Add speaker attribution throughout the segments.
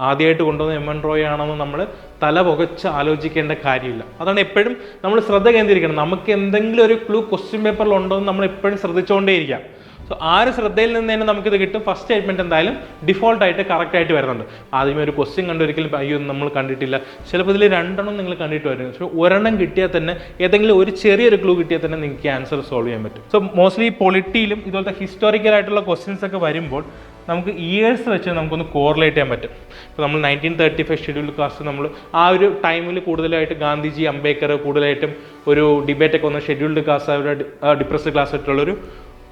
Speaker 1: ആദ്യമായിട്ട് കൊണ്ടുവന്ന M N Roy ആണെന്ന് നമ്മൾ തല പുകച്ച് ആലോചിക്കേണ്ട കാര്യമില്ല. അതാണ് എപ്പോഴും നമ്മൾ ശ്രദ്ധ കേന്ദ്രീകരിക്കണം. നമുക്ക് എന്തെങ്കിലും ഒരു ക്ലൂ ക്വസ്റ്റ്യൻ പേപ്പറിൽ ഉണ്ടോ എന്ന് നമ്മൾ എപ്പോഴും ശ്രദ്ധിച്ചുകൊണ്ടേയിരിക്കാം. സോ ആ ഒരു ശ്രദ്ധയിൽ നിന്ന് തന്നെ നമുക്കിത് കിട്ടും. ഫസ്റ്റ് സ്റ്റേറ്റ്മെൻറ്റ് എന്തായാലും ഡിഫോൾട്ടായിട്ട് കറക്റ്റായിട്ട് വരുന്നുണ്ട്. ആദ്യമേ ഒരു ക്വസ്റ്റ്യൻ കണ്ട് ഒരിക്കലും അയ്യോ നമ്മൾ കണ്ടിട്ടില്ല, ചിലപ്പോൾ ഇതിൽ 2 നിങ്ങൾ കണ്ടിട്ട് വരും. പക്ഷേ ഒരെണ്ണം കിട്ടിയാൽ തന്നെ, ഏതെങ്കിലും ഒരു ചെറിയൊരു ക്ലൂ കിട്ടിയാൽ തന്നെ നിങ്ങൾക്ക് ആൻസർ സോൾവ് ചെയ്യാൻ പറ്റും. സോ മോസ്റ്റ്ലി പൊളിറ്റിയിലും ഇതുപോലത്തെ ഹിസ്റ്റോറിക്കലായിട്ടുള്ള ക്വസ്റ്റ്യൻസ് ഒക്കെ വരുമ്പോൾ നമുക്ക് ഇയേഴ്സ് വെച്ച് നമുക്കൊന്ന് കോറിലേറ്റ് ചെയ്യാൻ പറ്റും. ഇപ്പോൾ നമ്മൾ 1935 ഷെഡ്യൂൾഡ് കാസ്റ്റ്, നമ്മൾ ആ ഒരു ടൈമിൽ കൂടുതലായിട്ട് ഗാന്ധിജി, അംബേദ്കർ കൂടുതലായിട്ടും ഒരു ഡിബേറ്റൊക്കെ വന്ന് ഷെഡ്യൂൾഡ് കാസ്റ്റ്, അവരുടെ ഡിപ്രസ്ഡ് ക്ലാസ് ആയിട്ടുള്ളൊരു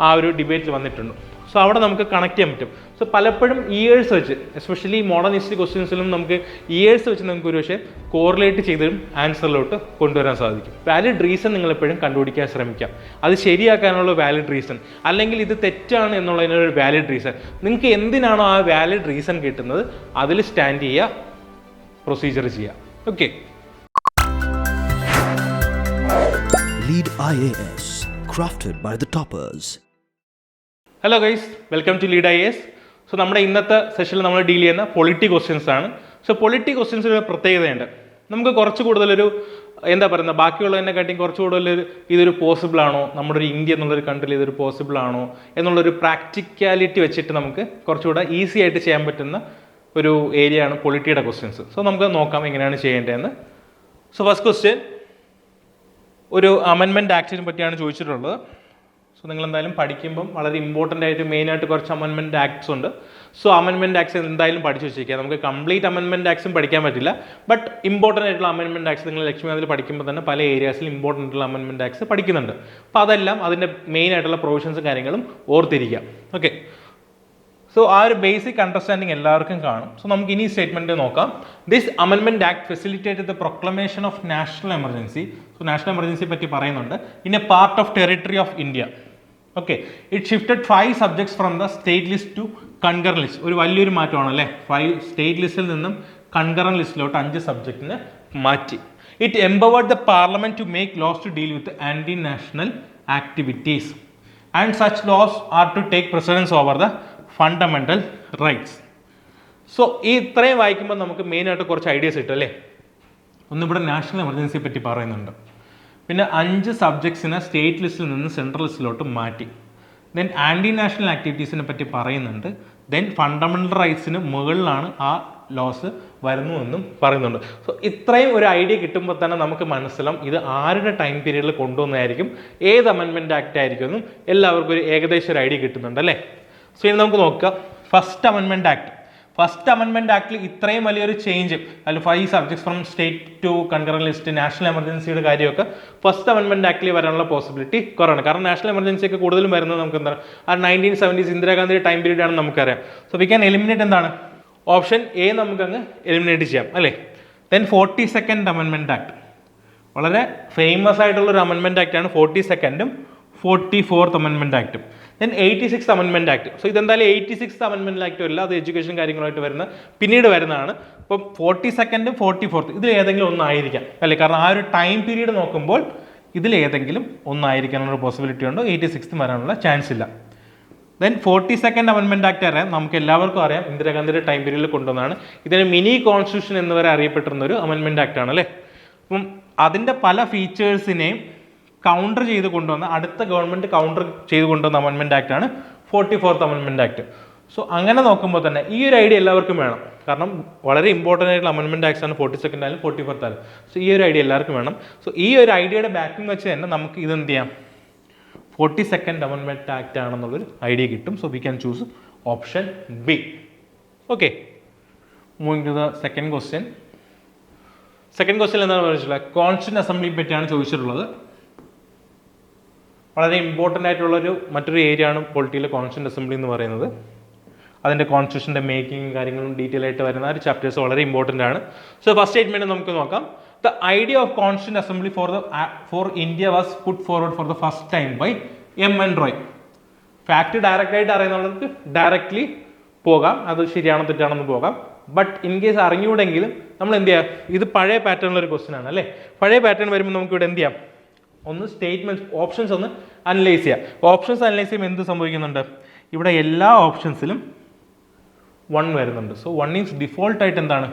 Speaker 1: ആ ഒരു ഡിബേറ്റിൽ വന്നിട്ടുണ്ട്. സോ അവിടെ നമുക്ക് കണക്ട് ചെയ്യാൻ പറ്റും. സോ പലപ്പോഴും ഇയേഴ്സ് വെച്ച്, എസ്പെഷ്യലി മോഡേൺ ഹിസ്റ്ററി ക്വസ്റ്റ്യൻസിലും നമുക്ക് ഇയേഴ്സ് വെച്ച് നമുക്ക് ഒരു പക്ഷേ കോറിലേറ്റ് ചെയ്തും ആൻസറിലോട്ട് കൊണ്ടുവരാൻ സാധിക്കും. വാലിഡ് റീസൺ നിങ്ങൾ എപ്പോഴും കണ്ടുപിടിക്കാൻ ശ്രമിക്കാം. അത് ശരിയാക്കാനുള്ള വാലിഡ് റീസൺ, അല്ലെങ്കിൽ ഇത് തെറ്റാണ് എന്നുള്ളതിനൊരു വാലിഡ് റീസൺ. നിങ്ങൾക്ക് എന്തിനാണോ ആ വാലിഡ് റീസൺ കിട്ടുന്നത് അതിൽ സ്റ്റാൻഡ് ചെയ്യുക, പ്രൊസീജിയർ ചെയ്യുക. Okay.
Speaker 2: Lead IAS, crafted by the toppers.
Speaker 1: Hello guys, welcome to lead IAS. So നമ്മുടെ ഇന്നത്തെ സെഷനിൽ നമ്മൾ ഡീൽ ചെയ്യുന്ന പൊളിറ്റി ക്വസ്റ്റ്യൻസ് ആണ്. സോ പൊളിറ്റി ക്വസ്റ്റ്യൻസിന് ഒരു പ്രത്യേകതയുണ്ട്. നമുക്ക് കുറച്ച് കൂടുതലൊരു എന്താ പറയുക, ബാക്കിയുള്ളതിനെക്കാട്ടിയും കുറച്ച് കൂടുതൽ ഇതൊരു പോസിബിൾ ആണോ, നമ്മുടെ ഒരു ഇന്ത്യ എന്നുള്ളൊരു കൺട്രിയിൽ ഇതൊരു പോസിബിൾ ആണോ എന്നുള്ളൊരു പ്രാക്ടിക്കാലിറ്റി വെച്ചിട്ട് നമുക്ക് കുറച്ചുകൂടെ ഈസി ആയിട്ട് ചെയ്യാൻ പറ്റുന്ന ഒരു ഏരിയ ആണ് പൊളിറ്റിയുടെ ക്വസ്റ്റ്യൻസ്. സോ നമുക്ക് നോക്കാം എങ്ങനെയാണ് ചെയ്യേണ്ടതെന്ന്. സോ ഫസ്റ്റ് ക്വസ്റ്റ്യൻ ഒരു അമെൻമെൻറ്റ് ആക്ടിനെ പറ്റിയാണ് ചോദിച്ചിട്ടുള്ളത്. സോ നിങ്ങൾ എന്തായാലും പഠിക്കുമ്പം വളരെ ഇമ്പോർട്ടൻ്റ് ആയിട്ട് മെയിനായിട്ട് കുറച്ച് അമെൻമെൻറ്റ് ആക്ട്സ് ഉണ്ട്. സോ അമെൻമെൻറ്റ് ആക്ട്സ് എന്തായാലും പഠിച്ചു വെച്ചിരിക്കുക. നമുക്ക് കംപ്ലീറ്റ് അമെൻമെൻറ്റ് ആക്ട്സും പഠിക്കാൻ പറ്റില്ല, ബട്ട് ഇമ്പോർട്ടൻ്റ് ആയിട്ടുള്ള അമെൻമെൻറ്റ് ആക്ട്സ് നിങ്ങൾ ലക്ഷ്മി പഠിക്കുമ്പോൾ തന്നെ പല ഏരിയാസിൽ ഇമ്പോർട്ടൻ്റ് ആയിട്ടുള്ള അമെൻമെൻറ്റ് ആക്ട്സ് പഠിക്കുന്നുണ്ട്. അപ്പോൾ അതെല്ലാം അതിൻ്റെ മെയിൻ ആയിട്ടുള്ള പ്രൊവിഷൻസും കാര്യങ്ങളും ഓർത്തിരിക്കുക. ഓക്കെ. സോ ആ ഒരു ബേസിക് അണ്ടർസ്റ്റാൻഡിങ് എല്ലാവർക്കും കാണും. സോ നമുക്ക് ഇനി സ്റ്റേറ്റ്മെൻറ്റ് നോക്കാം. This amendment act facilitated the proclamation of national emergency. So national എമർജൻസിയെ പറ്റി പറയുന്നുണ്ട്. In a part of territory of India. Okay. It shifted 5 subjects from the state list to concurrent list. ഒരു വലിയൊരു മാറ്റമാണ് അല്ലേ. 5 സ്റ്റേറ്റ് ലിസ്റ്റിൽ നിന്നും കൺകറന്റ് ലിസ്റ്റിലോട്ട് 5 സബ്ജക്റ്റിനെ മാറ്റി. It empowered the parliament to make laws to deal with anti national activities and such laws are to take precedence over the fundamental rights. So ഈ ഇത്രയും വായിക്കുമ്പോൾ നമുക്ക് മെയിനായിട്ട് കുറച്ച് ഐഡിയാസ് കിട്ടും അല്ലേ. ഒന്നിവിടെ നാഷണൽ എമർജൻസിയെ പറ്റി പറയുന്നുണ്ട്. പിന്നെ 5 സബ്ജക്ട്സിനെ സ്റ്റേറ്റ് ലിസ്റ്റിൽ നിന്ന് സെൻട്രൽ ലിസ്റ്റിലോട്ട് മാറ്റി. ദെൻ ആൻറ്റി നാഷണൽ ആക്ടിവിറ്റീസിനെ പറ്റി പറയുന്നുണ്ട്. ദെൻ ഫണ്ടമെൻ്റൽ റൈറ്റ്സിന് മുകളിലാണ് ആ ലോസ് വരുന്നതെന്നും പറയുന്നുണ്ട്. സോ ഇത്രയും ഒരു ഐഡിയ കിട്ടുമ്പോൾ തന്നെ നമുക്ക് മനസ്സിലാവും ഇത് ആരുടെ ടൈം പീരീഡിൽ കൊണ്ടുവന്നതായിരിക്കും, ഏത് അമെൻമെൻറ്റ് ആക്ട് ആയിരിക്കും എന്നും എല്ലാവർക്കും ഒരു ഏകദേശം ഒരു ഐഡിയ കിട്ടുന്നുണ്ട് അല്ലേ. സോ ഇനി നമുക്ക് നോക്കാം first amendment act. First amendment ആക്ടിൽ ഇത്രയും വലിയൊരു ചേഞ്ച്, അതിൽ 5 subjects from state to concurrent list, national എമർജൻസിയുടെ കാര്യമൊക്കെ ഫസ്റ്റ് അമെൻമെൻറ്റ് ആക്ടിൽ വരാനുള്ള പോസിബിലിറ്റി കുറവാണ്. കാരണം നാഷണൽ എമർജൻസി ഒക്കെ കൂടുതലും വരുന്നത് നമുക്ക് എന്താണ്, ആ 1970s ഇന്ദിരാഗാന്ധിയുടെ ടൈം പീരീഡ് ആണെന്ന് നമുക്കറിയാം. സോ വി ക്യാൻ എലിമിനേറ്റ് എന്താണ്, ഓപ്ഷൻ എ നമുക്കങ്ങ് എലിമിനേറ്റ് ചെയ്യാം അല്ലേ. ദെൻ 42nd അമെൻമെൻറ്റ് ആക്ട്, വളരെ ഫേമസ് ആയിട്ടുള്ളൊരു അമെൻമെൻറ്റ് ആക്ടാണ് 42nd 44th അമെൻമെൻറ്റ് ആക്ടും. Then 86th amendment act. So ഇതെന്തായാലും 86th അമെൻമെൻറ്റ് ആക്ട് അല്ല, അത് എഡ്യൂക്കേഷൻ കാര്യങ്ങളായിട്ട് വരുന്ന പിന്നീട് വരുന്നതാണ്. അപ്പം 42nd 44th ഇതിൽ ഏതെങ്കിലും ഒന്നായിരിക്കാം അല്ലേ. കാരണം ആ ഒരു ടൈം പീരീഡ് നോക്കുമ്പോൾ ഇതിൽ ഏതെങ്കിലും ഒന്നായിരിക്കാനുള്ള പോസിബിലിറ്റി ഉണ്ട്. 86th വരാനുള്ള ചാൻസ് ഇല്ല. ദെൻ 42nd അമെൻമെൻറ്റ് ആക്ട് അറിയാം, നമുക്ക് എല്ലാവർക്കും അറിയാം, ഇന്ദിരാഗാന്ധിയുടെ ടൈം പീരീഡിൽ കൊണ്ടുവന്നതാണ്. ഇതിന് മിനി കോൺസ്റ്റിറ്റ്യൂഷൻ എന്ന് വരെ അറിയപ്പെട്ടിരുന്ന ഒരു അമെൻമെൻറ്റ് ആക്ട് ആണ് അല്ലേ. അപ്പം അതിൻ്റെ പല ഫീച്ചേഴ്സിനെയും കൗണ്ടർ ചെയ്ത് കൊണ്ടുവന്ന, അടുത്ത ഗവൺമെൻറ് കൗണ്ടർ ചെയ്ത് കൊണ്ടുവന്ന അമെൻമെൻറ്റ് ആക്ടാണ് 44th അമെൻമെൻറ്റ് ആക്ട്. സോ അങ്ങനെ നോക്കുമ്പോൾ തന്നെ ഈ ഒരു ഐഡിയ എല്ലാവർക്കും വേണം. കാരണം വളരെ ഇമ്പോർട്ടൻ്റ് ആയിട്ടുള്ള അമെൻമെൻറ്റ് ആക്ട്സ് ആണ് 42nd ആയാലും 44th ആയാലും. സോ ഈ ഒരു ഐഡിയ എല്ലാവർക്കും വേണം. സോ ഈ ഒരു ഐഡിയയുടെ ബാക്കിംഗ് വെച്ച് തന്നെ നമുക്ക് ഇതെന്ത് ചെയ്യാം, 42nd അമെൻമെൻറ്റ് ആക്ട് ആണെന്നുള്ളൊരു ഐഡിയ കിട്ടും. So we can choose option B. Okay. Moving to the second question. Second question എന്താണ് പറഞ്ഞിട്ടുള്ളത്, കോൺസ്റ്റിറ്റ്യൂന്റ് അസംബ്ലിയെ പറ്റിയാണ് ചോദിച്ചിട്ടുള്ളത്. വളരെ ഇമ്പോർട്ടൻ്റ് ആയിട്ടുള്ളൊരു മറ്റൊരു ഏരിയ ആണ് പൊളിറ്റിയിലെ കോൺസ്റ്റിറ്റ്യൂന്റ് അസംബ്ലി എന്ന് പറയുന്നത്. അതിൻ്റെ കോൺസ്റ്റിറ്റ്യൂഷൻ്റെ മേക്കിംഗ് കാര്യങ്ങളും ഡീറ്റെയിൽ ആയിട്ട് വരുന്ന ഒരു ചാപ്റ്റേഴ്സ് വളരെ ഇമ്പോർട്ടൻ്റ് ആണ്. സോ ഫസ്റ്റ് സ്റ്റേറ്റ്മെൻറ്റ് നമുക്ക് നോക്കാം. The idea of constituent assembly for India was put forward for the first time by M N Roy. Fact direct ആയിട്ട് അറിയുന്നവർക്ക് ഡയറക്റ്റ്ലി പോകാം, അത് ശരിയാണോ തെറ്റാണെന്ന് പോകാം. ബട്ട് ഇൻ കേസ് അറിഞ്ഞുകൂടെങ്കിലും നമ്മൾ എന്ത് ചെയ്യാം, ഇത് പഴയ പാറ്റേണിലൊരു ക്വസ്റ്റ്യൻ ആണ് അല്ലേ. പഴയ പാറ്റേൺ വരുമ്പോൾ നമുക്ക് ഇവിടെ എന്ത് ചെയ്യാം, ഒന്ന് സ്റ്റേറ്റ്മെൻറ്റ് ഓപ്ഷൻസ് ഒന്ന് അനലൈസ് ചെയ്യാം. ഓപ്ഷൻസ് അനലൈസ് ചെയ്യുമ്പോൾ എന്ത് സംഭവിക്കുന്നുണ്ട്, ഇവിടെ എല്ലാ ഓപ്ഷൻസിലും 1 വരുന്നുണ്ട്. സോ 1 ഈസ് ഡിഫോൾട്ടായിട്ട് എന്താണ്,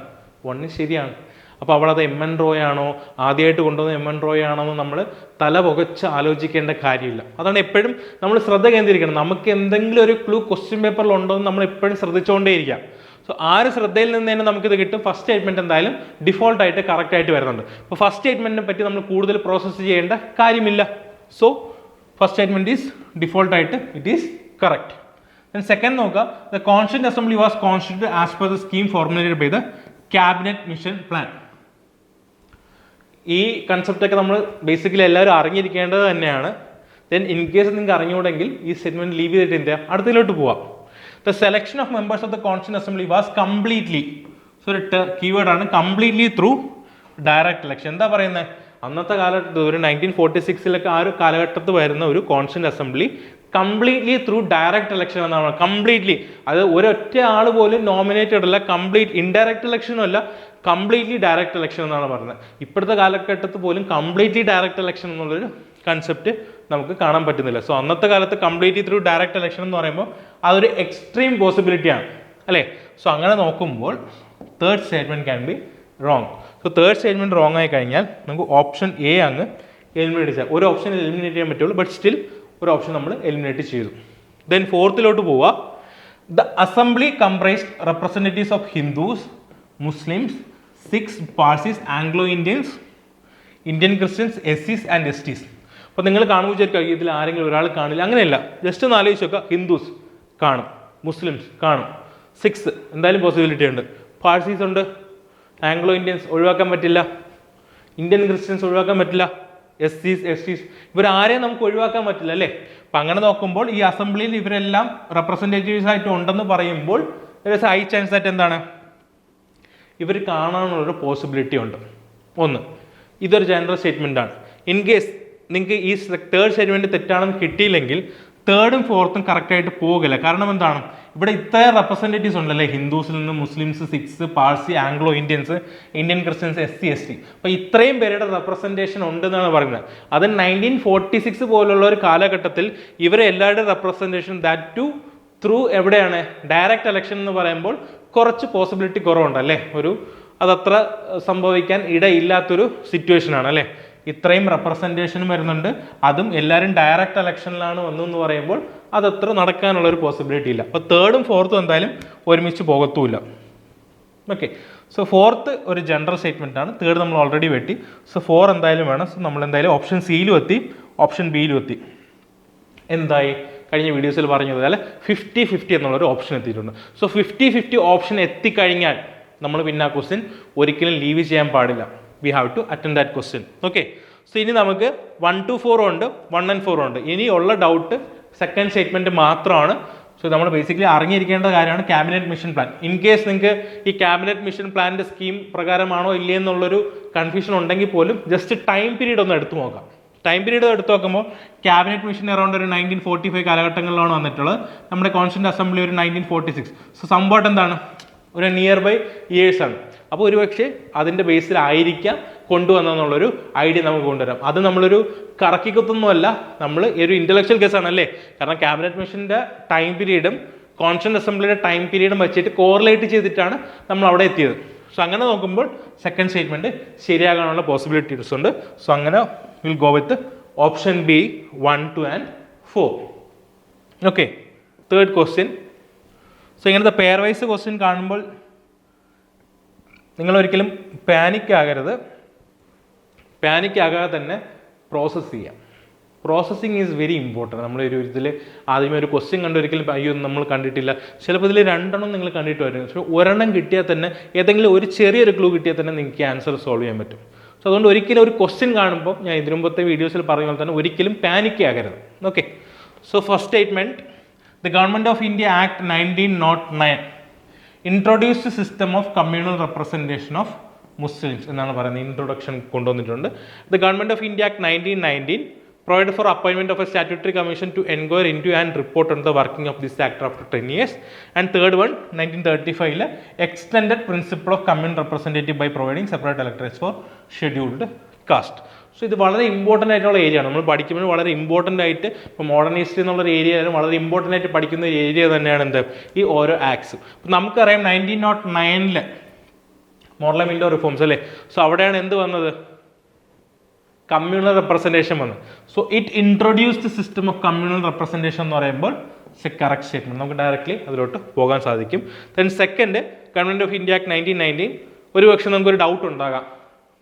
Speaker 1: 1 ശരിയാണ്. അപ്പോൾ അവിടെ അത് എം എൻ റോയ് ആണോ, ആദ്യമായിട്ട് കൊണ്ടുവന്ന എം എൻ റോയ് ആണോ എന്ന് നമ്മൾ തല പുകച്ച് ആലോചിക്കേണ്ട കാര്യമില്ല. അതാണ് എപ്പോഴും നമ്മൾ ശ്രദ്ധ കേന്ദ്രീകരിക്കണം. നമുക്ക് എന്തെങ്കിലും ഒരു ക്ലൂ ക്വസ്റ്റ്യൻ പേപ്പറിൽ ഉണ്ടോ എന്ന് നമ്മൾ എപ്പോഴും ശ്രദ്ധിച്ചുകൊണ്ടേയിരിക്കാം. സോ ആ ഒരു ശ്രദ്ധയിൽ നിന്ന് തന്നെ നമുക്കിത് കിട്ടും. ഫസ്റ്റ് സ്റ്റേറ്റ്മെൻറ്റ് എന്തായാലും ഡിഫോൾട്ടായിട്ട് കറക്റ്റായിട്ട് വരുന്നുണ്ട്. അപ്പോൾ ഫസ്റ്റ് സ്റ്റേറ്റ്മെൻറ്റിനെ പറ്റി നമ്മൾ കൂടുതൽ പ്രോസസ്സ് ചെയ്യേണ്ട കാര്യമില്ല. സോ ഫസ്റ്റ് സ്റ്റേറ്റ്മെൻറ്റ് ഈസ് ഡിഫോൾട്ടായിട്ട് it is correct. Then second നോക്കുക, the constituent assembly was constituted as per the scheme formulated by the cabinet mission plan. ഈ കൺസെപ്റ്റൊക്കെ നമ്മൾ ബേസിക്കലി എല്ലാവരും അറിഞ്ഞിരിക്കേണ്ടത് തന്നെയാണ്. ദെൻ ഇൻ കേസ് നിങ്ങൾക്ക് അറിഞ്ഞുകൂടെങ്കിൽ ഈ സ്റ്റേറ്റ്മെൻറ്റ് ലീവ് ചെയ്തിട്ട് എന്ത് ചെയ്യാം, അടുത്തതിലോട്ട് പോവാം. The selection of members of the constituent assembly was completely, so ഒരു കീവേഡാണ് കംപ്ലീറ്റ്ലി ത്രൂ ഡയറക്റ്റ് ഇലക്ഷൻ. എന്താ പറയുന്നത്, അന്നത്തെ കാലത്ത് ഒരു 1946 ആ ഒരു കാലഘട്ടത്തിൽ വരുന്ന ഒരു constituent assembly completely through direct election എന്നാണ്. കംപ്ലീറ്റ്ലി, അത് ഒരൊറ്റ ആൾ പോലും നോമിനേറ്റഡ് അല്ല, കംപ്ലീറ്റ് ഇൻഡയറക്റ്റ് ഇലക്ഷനും അല്ല, കംപ്ലീറ്റ്ലി ഡയറക്റ്റ് ഇലക്ഷൻ എന്നാണ് പറയുന്നത്. ഇപ്പോഴത്തെ കാലഘട്ടത്തിൽ പോലും കംപ്ലീറ്റ്ലി ഡയറക്റ്റ് ഇലക്ഷൻ എന്നുള്ളൊരു കൺസെപ്റ്റ് നമുക്ക് കാണാൻ പറ്റുന്നില്ല. സോ അന്നത്തെ കാലത്ത് കംപ്ലീറ്റ്ലി ത്രൂ ഡയറക്റ്റ് ഇലക്ഷൻ എന്ന് പറയുമ്പോൾ അതൊരു എക്സ്ട്രീം പോസിബിലിറ്റിയാണ് അല്ലേ. സോ അങ്ങനെ നോക്കുമ്പോൾ third statement can be wrong. So third statement wrong ആയി കഴിഞ്ഞാൽ നമുക്ക് ഓപ്ഷൻ എ അങ്ങ് എലിമിനേറ്റ് ചെയ്യാം. ഒരു ഓപ്ഷൻ എലിമിനേറ്റ് ചെയ്യാൻ പറ്റുള്ളൂ, ബട്ട് സ്റ്റിൽ ഒരു ഓപ്ഷൻ നമ്മൾ എലിമിനേറ്റ് ചെയ്തു. ദെൻ ഫോർത്തിലോട്ട് പോവുക. The assembly comprised representatives of Hindus, Muslims, Sikhs, Parsis, Anglo Indians, Indian Christians, S and S Ts. അപ്പോൾ നിങ്ങൾ കാണുമ്പോൾ വിചാരിക്കുക ഇതിൽ ആരെങ്കിലും ഒരാൾ കാണില്ല, അങ്ങനെയല്ല. ജസ്റ്റ് ഒന്ന് ആലോചിച്ച് നോക്കുക, ഹിന്ദുസ് കാണും, മുസ്ലിംസ് കാണും, സിഖ്സ് എന്തായാലും പോസിബിലിറ്റി ഉണ്ട്, പാഴ്സീസ് ഉണ്ട്, ആംഗ്ലോ ഇന്ത്യൻസ് ഒഴിവാക്കാൻ പറ്റില്ല, ഇന്ത്യൻ ക്രിസ്ത്യൻസ് ഒഴിവാക്കാൻ പറ്റില്ല, എസ് ടീസ് ഇവരാരെയും നമുക്ക് ഒഴിവാക്കാൻ പറ്റില്ല അല്ലേ. അപ്പം അങ്ങനെ നോക്കുമ്പോൾ ഈ അസംബ്ലിയിൽ ഇവരെല്ലാം റെപ്രസെൻറ്റേറ്റീവ്സ് ആയിട്ട് ഉണ്ടെന്ന് പറയുമ്പോൾ ഹൈ ചാൻസ് ആയിട്ട് എന്താണ്, ഇവർ കാണാനുള്ളൊരു പോസിബിലിറ്റി ഉണ്ട്. ഒന്ന്, ഇതൊരു ജനറൽ സ്റ്റേറ്റ്മെൻ്റ് ആണ്. ഇൻ കേസ് നിങ്ങൾക്ക് ഈ തേർഡ് സ്റ്റേറ്റ്മെൻറ്റ് തെറ്റാണെന്ന് കിട്ടിയില്ലെങ്കിൽ തേർഡും ഫോർത്തും കറക്റ്റായിട്ട് പോകില്ല. കാരണം എന്താണ്, ഇവിടെ ഇത്രയും റെപ്രസെൻറ്റേറ്റീവ്സ് ഉണ്ടല്ലേ, ഹിന്ദുസിൽ നിന്ന് Muslims, Sikhs, Parsi, Anglo Indians, Indian Christians, S T. അപ്പോൾ ഇത്രയും പേരുടെ റെപ്രസെൻറ്റേഷൻ ഉണ്ടെന്നാണ് പറയുന്നത്. അത് 1946 പോലുള്ള ഒരു കാലഘട്ടത്തിൽ ഇവരെ എല്ലാവരുടെയും റെപ്രസെൻറ്റേഷൻ ദാറ്റ് ടു ത്രൂ എവിടെയാണ്, ഡയറക്റ്റ് ഇലക്ഷൻ എന്ന് പറയുമ്പോൾ കുറച്ച് പോസിബിലിറ്റി കുറവുണ്ടല്ലേ, അതത്ര സംഭവിക്കാൻ ഇടയില്ലാത്തൊരു സിറ്റുവേഷനാണ് അല്ലേ. ഇത്രയും റെപ്രസെൻറ്റേഷനും വരുന്നുണ്ട്, അതും എല്ലാവരും ഡയറക്റ്റ് ഇലക്ഷനിലാണ് വന്നതെന്ന് പറയുമ്പോൾ അതത്ര നടക്കാനുള്ളൊരു പോസിബിലിറ്റി ഇല്ല. അപ്പോൾ തേർഡും ഫോർത്തും എന്തായാലും ഒരുമിച്ച് പോകത്തുമില്ല. ഓക്കെ, സോ ഫോർത്ത് ഒരു ജനറൽ സ്റ്റേറ്റ്മെൻ്റ് ആണ്, തേർഡ് നമ്മൾ ഓൾറെഡി വെട്ടി. സോ 4 എന്തായാലും വേണം. സോ നമ്മൾ എന്തായാലും ഓപ്ഷൻ സിയിലും എത്തി, ഓപ്ഷൻ ബിയിലും എത്തി. എന്തായി, കഴിഞ്ഞ വീഡിയോസിൽ പറഞ്ഞതുപോലെ 50-50 എന്നുള്ളൊരു ഓപ്ഷൻ എത്തിയിട്ടുണ്ട്. സോ 50-50 ഓപ്ഷൻ എത്തിക്കഴിഞ്ഞാൽ നമ്മൾ പിന്നെ ആ ക്വസ്റ്റ്യൻ ഒരിക്കലും ലീവ് ചെയ്യാൻ പാടില്ല. We have to attend that question. Okay, so ഇനി നമുക്ക് 1 to 4 ഉണ്ട്, 1 and 4 ഉണ്ട്. ഇനിയുള്ള ഡൗട്ട് സെക്കൻഡ് സ്റ്റേറ്റ്മെൻറ്റ് മാത്രമാണ്. സോ നമ്മൾ ബേസിക്കലി അറിഞ്ഞിരിക്കേണ്ട കാര്യമാണ് cabinet mission plan. In case നിങ്ങൾക്ക് ഈ ക്യാബിനറ്റ് മിഷൻ പ്ലാനിൻ്റെ സ്കീം പ്രകാരമാണോ ഇല്ലേ എന്നുള്ളൊരു കൺഫ്യൂഷൻ ഉണ്ടെങ്കിൽ പോലും ജസ്റ്റ് ടൈം പീരീഡ് ഒന്ന് എടുത്തു നോക്കാം. ടൈം പീരീഡ് എടുത്ത് നോക്കുമ്പോൾ ക്യാബിനറ്റ് മിഷൻ അറൗണ്ട് ഒരു 1945 കാലഘട്ടങ്ങളിലാണ് വന്നിട്ടുള്ളത്. നമ്മുടെ കോൺസ്റ്റിറ്റ്യൂന്റ് അസംബ്ലി ഒരു 1946. സോ സംഭവം എന്താണ്, ഒരു നിയർ ബൈ ഇയേഴ്സ് ആണ്. അപ്പോൾ ഒരുപക്ഷെ അതിൻ്റെ ബേസിലായിരിക്കാം കൊണ്ടുവന്നെന്നുള്ളൊരു ഐഡിയ നമുക്ക് കൊണ്ടുവരാം. അത് നമ്മളൊരു കറക്കിക്കുത്തൊന്നുമല്ല, നമ്മൾ ഒരു ഇൻ്റലക്ച്വൽ കേസാണ് അല്ലേ. കാരണം ക്യാബിനറ്റ് മിഷൻ്റെ ടൈം പീരീഡും കോൺസ്റ്റിറ്റ്യൂന്റ് അസംബ്ലിയുടെ ടൈം പീരീഡും വെച്ചിട്ട് കോറിലേറ്റ് ചെയ്തിട്ടാണ് നമ്മൾ അവിടെ എത്തിയത്. സോ അങ്ങനെ നോക്കുമ്പോൾ സെക്കൻഡ് സ്റ്റേറ്റ്മെൻറ്റ് ശരിയാകാനുള്ള പോസിബിലിറ്റീസ് ഉണ്ട്. സോ അങ്ങനെ will go with option B 1, 2 and 4. Okay, third question. So ഇങ്ങനത്തെ പെയർ വൈസ് ക്വസ്റ്റ്യൻ കാണുമ്പോൾ നിങ്ങളൊരിക്കലും പാനിക് ആകാതെ തന്നെ പ്രോസസ്സ് ചെയ്യാം. Processing is very important. നമ്മളൊരു ഇതിൽ ആദ്യമേ ഒരു ക്വസ്റ്റ്യൻ കണ്ട് ഒരിക്കലും അയ്യോ നമ്മൾ കണ്ടിട്ടില്ല, ചിലപ്പോൾ ഇതിൽ 2 നിങ്ങൾ കണ്ടിട്ട് വരും. പക്ഷേ ഒരെണ്ണം കിട്ടിയാൽ തന്നെ, ഏതെങ്കിലും ഒരു ചെറിയൊരു ക്ലൂ കിട്ടിയാൽ തന്നെ നിങ്ങൾക്ക് ആൻസർ സോൾവ് ചെയ്യാൻ പറ്റും. സോ അതുകൊണ്ട് ഒരിക്കലും ഒരു ക്വസ്റ്റ്യൻ കാണുമ്പോൾ ഞാൻ ഇതിനു മുമ്പത്തെ വീഡിയോസിൽ പറഞ്ഞ പോലെ തന്നെ ഒരിക്കലും പാനിക് ആകരുത്. Okay, so first statement, the government of India act 1909 introduced system of communal representation of Muslims എന്നാണ് പറയുന്നത്. ഇൻട്രൊഡക്ഷൻ കൊണ്ടുവന്നിട്ടുണ്ട്. The government of India act 1919 provided for appointment of a statutory commission to inquire into and report on the working of this act after 10 years. And third one, 1935 extended principle of common representative by providing separate electorates for scheduled caste. So ഇത് വളരെ important ആയിട്ടുള്ള area ആണ്. നമ്മൾ പഠിക്കുമ്പോൾ വളരെ important ആയിട്ട് ഇപ്പോൾ modern history എന്നുള്ളൊരു ഏരിയ ആയാലും വളരെ ഇമ്പോർട്ടൻ്റ് ആയിട്ട് പഠിക്കുന്ന ഒരു ഏരിയ തന്നെയാണ് എന്ത് ഈ ഓരോ ആക്ട്സും. അപ്പം നമുക്കറിയാം 1909 മോഡൽ വിൻഡോ റിഫോംസ് അല്ലേ. സോ അവിടെയാണ് എന്ത് വന്നത്, കമ്മ്യൂണൽ റെപ്രസെൻറ്റേഷൻ വന്നത്. So it introduced system of communal representation എന്ന് പറയുമ്പോൾ കറക്റ്റ് സ്റ്റേറ്റ്മെന്റ്, നമുക്ക് ഡയറക്റ്റ്ലി അതിലോട്ട് പോകാൻ സാധിക്കും. Then second, government of India act 1919. ഒരു പക്ഷേ നമുക്കൊരു ഡൗട്ട് ഉണ്ടാകാം,